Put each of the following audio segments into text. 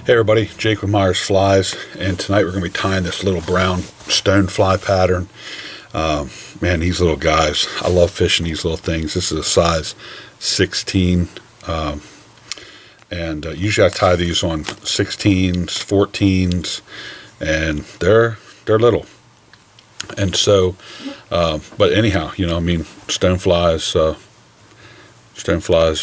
Hey everybody, Jake with Myers Flies, and tonight we're going to be tying this Lil Brown Stonefly pattern. Man, these little guys, I love fishing these little things. This is a size 16, and usually I tie these on 16s, 14s, and they're little. And so, but anyhow, stoneflies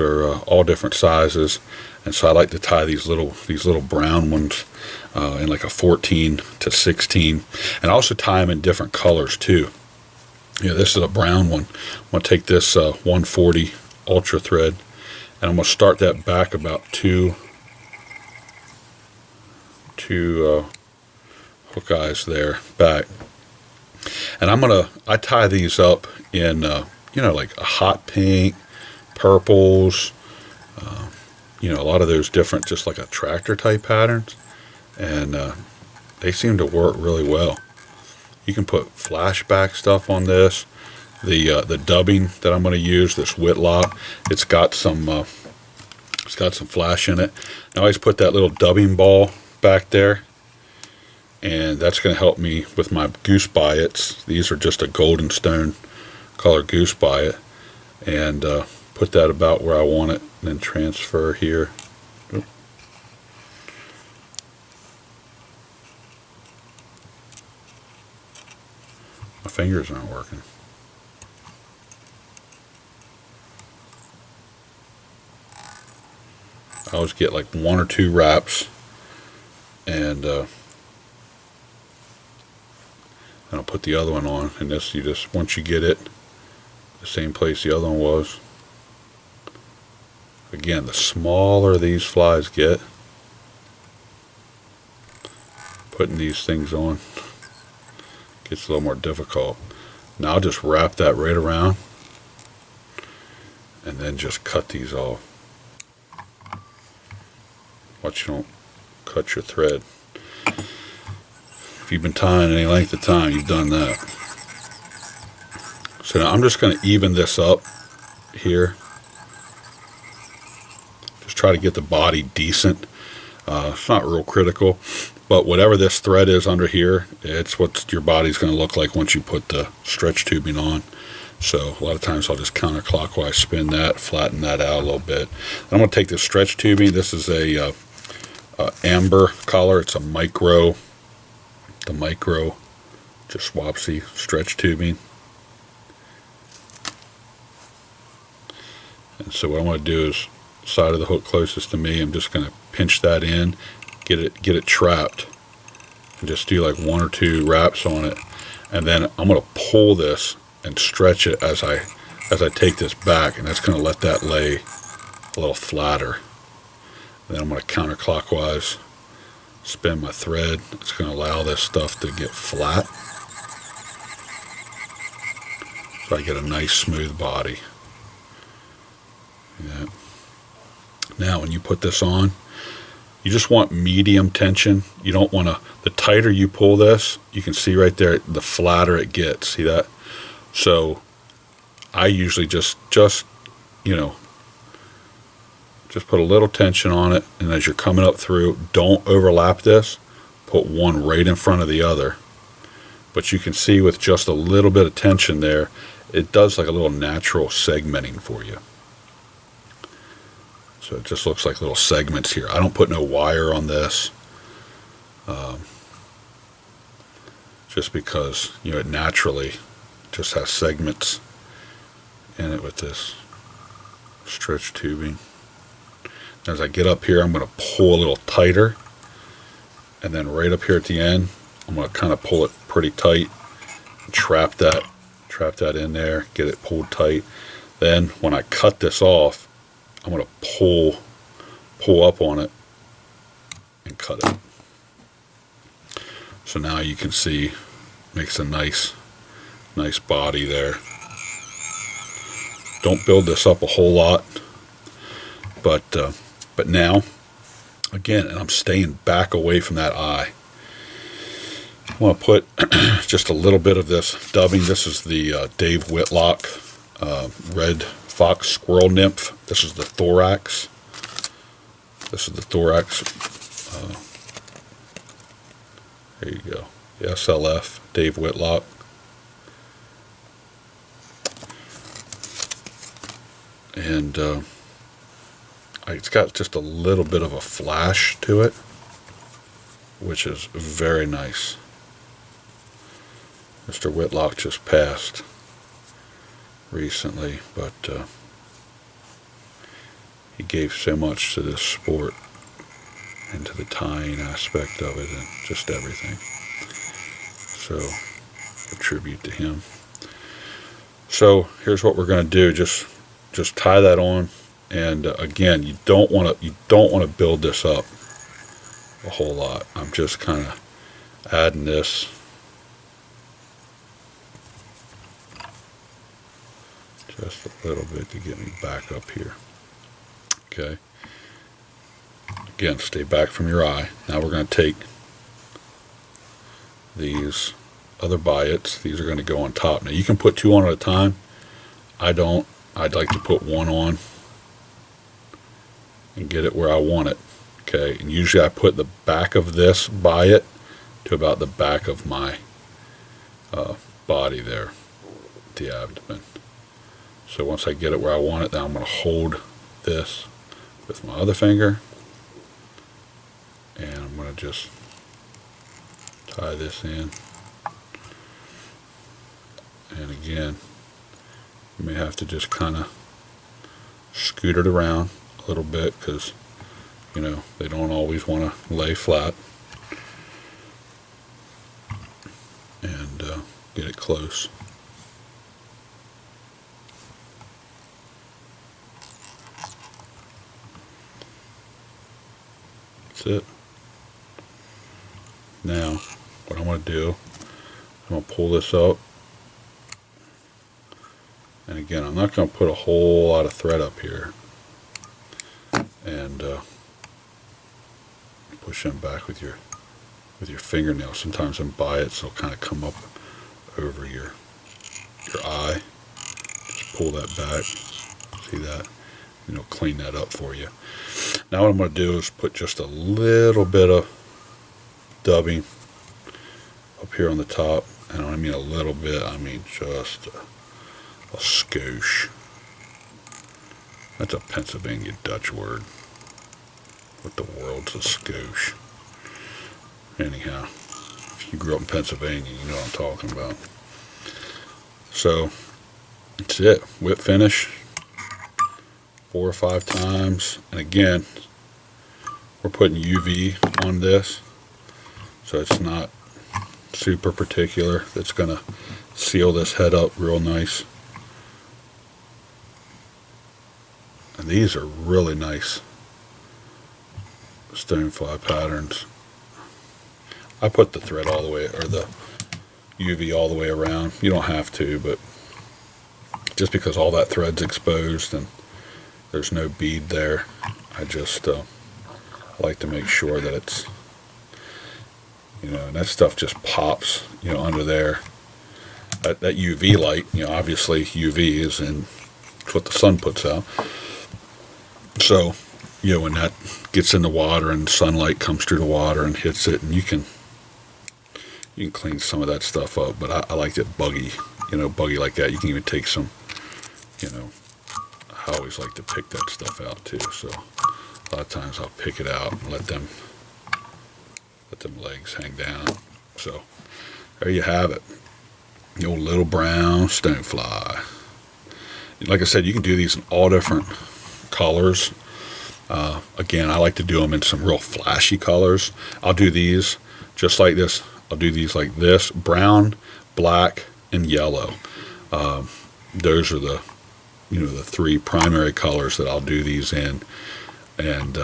are all different sizes. And so I like to tie these little brown ones in like a 14 to 16, and I also tie them in different colors too. This is a brown one. I'm going to take this 140 ultra thread, and I'm going to start that back about two hook eyes there back, and I tie these up in like a hot pink, purples. A lot of those different, just like a tractor type patterns, and they seem to work really well. You can put flashback stuff on this. The dubbing that I'm going to use, this Whitlock, it's got some flash in it. Now I always put that little dubbing ball back there, and that's going to help me with my goose biots. These are just a golden stone color goose biot, and put that about where I want it, and then transfer here. Oop. My fingers aren't working. I always get like 1 or 2 wraps, and I'll put the other one on, and this, once you get it the same place the other one was. Again, the smaller these flies get, putting these things on gets a little more difficult. Now I'll just wrap that right around and then just cut these off. Watch you don't cut your thread. If you've been tying any length of time, you've done that. So now I'm just going to even this up here. Try to get the body decent. It's not real critical, but whatever this thread is under here, it's what your body's going to look like once you put the stretch tubing on. So a lot of times I'll just counterclockwise spin that, flatten that out a little bit. I'm going to take this stretch tubing. This is a amber color. It's a micro, just Swapsy stretch tubing. And so what I want to do is, side of the hook closest to me, I'm just going to pinch that in, get it trapped, and just do like 1 or 2 wraps on it, and then I'm going to pull this and stretch it as I take this back, and that's going to let that lay a little flatter. And then I'm going to counterclockwise spin my thread. It's going to allow this stuff to get flat, so I get a nice smooth body. Yeah. Now when you put this on, you just want medium tension. You don't want to, the tighter you pull this, you can see right there, the flatter it gets. See that? So I usually just put a little tension on it, and as you're coming up through, don't overlap this. Put one right in front of the other. But you can see with just a little bit of tension there, it does like a little natural segmenting for you. So it just looks like little segments here. I don't put no wire on this, just because it naturally just has segments in it with this stretch tubing. As I get up here, I'm going to pull a little tighter, and then right up here at the end, I'm going to kind of pull it pretty tight, and trap that in there, get it pulled tight. Then when I cut this off, I'm going to pull up on it and cut it. So now you can see, makes a nice body there. Don't build this up a whole lot, but now, again, and I'm staying back away from that eye. I want to put just a little bit of this dubbing. This is the Dave Whitlock red fox squirrel nymph. This is the thorax. This is the thorax There you go. The SLF, Dave Whitlock. And it's got just a little bit of a flash to it, which is very nice. Mr. Whitlock just passed recently, but he gave so much to this sport and to the tying aspect of it and just everything. So, a tribute to him. So, here's what we're going to do. Just tie that on, and again, you don't want to build this up a whole lot. I'm just kind of adding this just a little bit to get me back up here. Okay. Again, stay back from your eye. Now we're going to take these other biots. These are going to go on top. Now you can put 2 on at a time. I don't. I'd like to put 1 on and get it where I want it. Okay, and usually I put the back of this biot to about the back of my body there, the abdomen. So once I get it where I want it, now I'm going to hold this with my other finger, and I'm going to just tie this in. And again, you may have to just kind of scoot it around a little bit because, you know, they don't always want to lay flat. And get it close. That's it. Now, what I'm going to do, I'm going to pull this up. And again, I'm not going to put a whole lot of thread up here. And push them back with your fingernail. Sometimes in biots they'll kind of come up over your eye. Just pull that back. See that? And it'll clean that up for you. Now what I'm going to do is put just a little bit of dubbing up here on the top. And when I mean a little bit, I mean just a skosh. That's a Pennsylvania Dutch word. What the world's a skosh? Anyhow, if you grew up in Pennsylvania, you know what I'm talking about. So, that's it. Whip finish 4 or 5 times. And again, we're putting UV on this, so it's not super particular. That's going to seal this head up real nice. And these are really nice stonefly patterns. I put the thread all the way, or the UV all the way around. You don't have to, but just because all that thread's exposed and there's no bead there, I just like to make sure that it's, you know, and that stuff just pops, you know, under there. That UV light, you know, obviously UV is in, it's what the sun puts out. So, you know, when that gets in the water and sunlight comes through the water and hits it, and you can clean some of that stuff up. But I like it buggy, you know, buggy like that. You can even take some, you know, I always like to pick that stuff out too. So a lot of times I'll pick it out and let them legs hang down. So there you have it, the old Lil Brown Stonefly. Like I said, you can do these in all different colors. Again, I like to do them in some real flashy colors. I'll do these just like this. I'll do these like this: brown, black, and yellow. Those are the, you know, the 3 primary colors that I'll do these in. And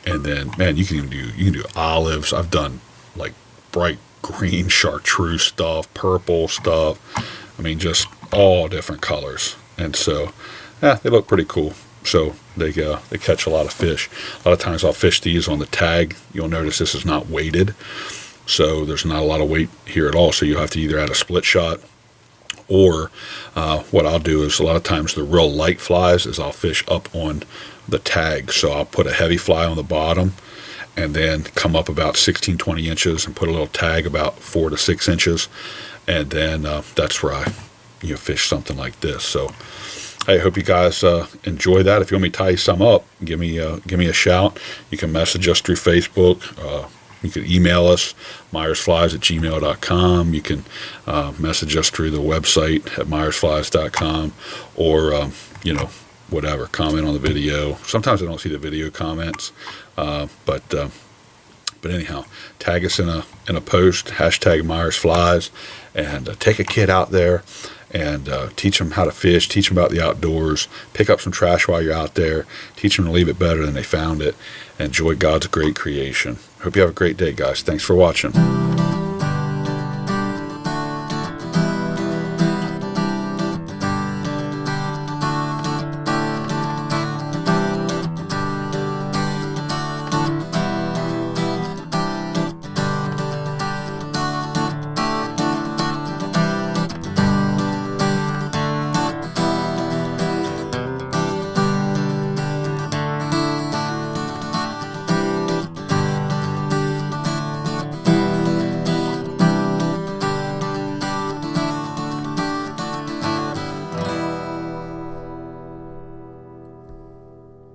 then, man, you can do olives. I've done like bright green chartreuse stuff, purple stuff. I mean, just all different colors. And so, yeah, they look pretty cool. So they catch a lot of fish. A lot of times I'll fish these on the tag. You'll notice this is not weighted, so there's not a lot of weight here at all. So you have to either add a split shot, or what I'll do is a lot of times the real light flies is I'll fish up on the tag. So I'll put a heavy fly on the bottom, and then come up about 16, 20 inches and put a little tag about 4 to 6 inches. And then that's where I fish something like this. So I hope you guys enjoy that. If you want me to tie some up, give me a shout. You can message us through Facebook. You can email us, myersflies@gmail.com. You can message us through the website at myersflies.com, or whatever, comment on the video. Sometimes I don't see the video comments, but anyhow, tag us in a post, hashtag #MyersFlies, and take a kid out there and teach them how to fish, teach them about the outdoors, pick up some trash while you're out there, teach them to leave it better than they found it, and enjoy God's great creation. Hope you have a great day, guys. Thanks for watching.